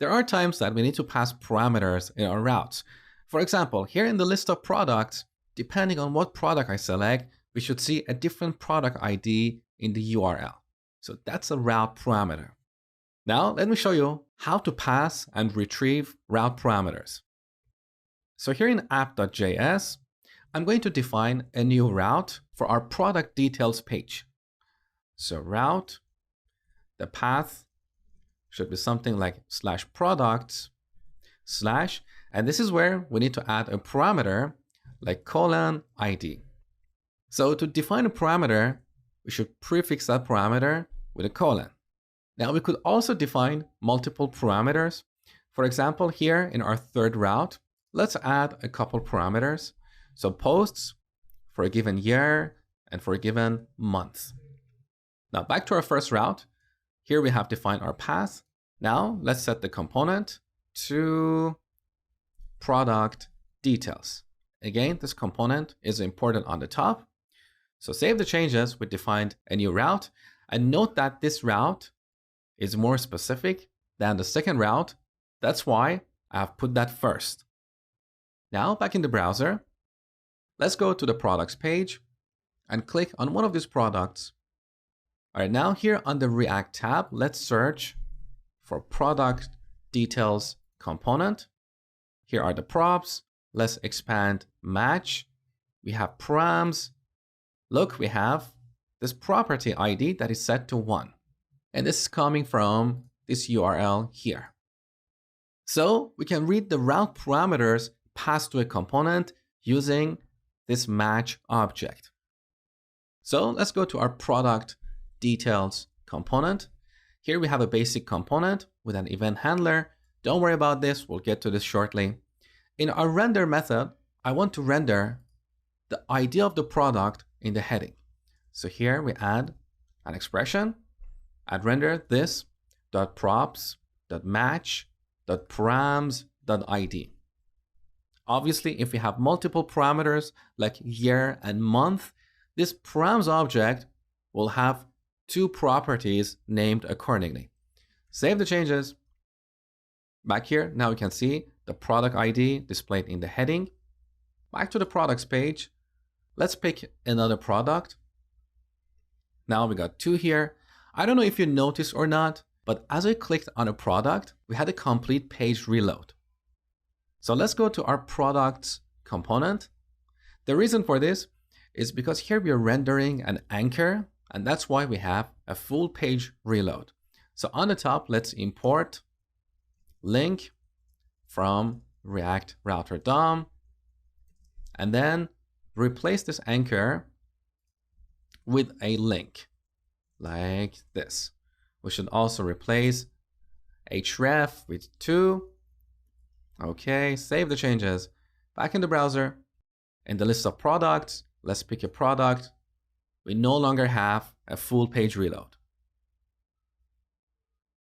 There are times that we need to pass parameters in our routes. For example, here in the list of products, depending on what product I select, we should see a different product ID in the URL. So that's a route parameter. Now, let me show you how to pass and retrieve route parameters. So here in app.js, I'm going to define a new route for our product details page. So route, the path should be something like /products/ and this is where we need to add a parameter like :id. So to define a parameter, we should prefix that parameter with a colon. Now we could also define multiple parameters. For example, here in our third route, let's add a couple parameters. So posts for a given year and for a given month. Now back to our first route. Here we have defined our path. Now let's set the component to product details. Again, this component is important on the top. So save the changes. We defined a new route, and note that this route is more specific than the second route. That's why I have put that first. Now back in the browser, let's go to the products page and click on one of these products. All right, now here on the React tab, let's search for product details component. Here are the props. Let's expand match. We have params. Look, we have this property ID that is set to 1. And this is coming from this URL here. So we can read the route parameters passed to a component using this match object. So let's go to our product details component. Here we have a basic component with an event handler. Don't worry about this, we'll get to this shortly. In our render method, I want to render the ID of the product in the heading. So here we add an expression, add render this .props.match.params.id. Obviously, if we have multiple parameters like year and month, this params object will have 2 properties named accordingly. Save the changes. Back here, now we can see the product ID displayed in the heading. Back to the products page. Let's pick another product. Now we got 2 here. I don't know if you noticed or not, but as I clicked on a product, we had a complete page reload. So let's go to our products component. The reason for this is because here we are rendering an anchor, and that's why we have a full page reload. So on the top, let's import link from React Router DOM, and then replace this anchor with a link like this. We should also replace href with 2. Okay, save the changes. Back in the browser, in the list of products, let's pick a product. We no longer have a full page reload.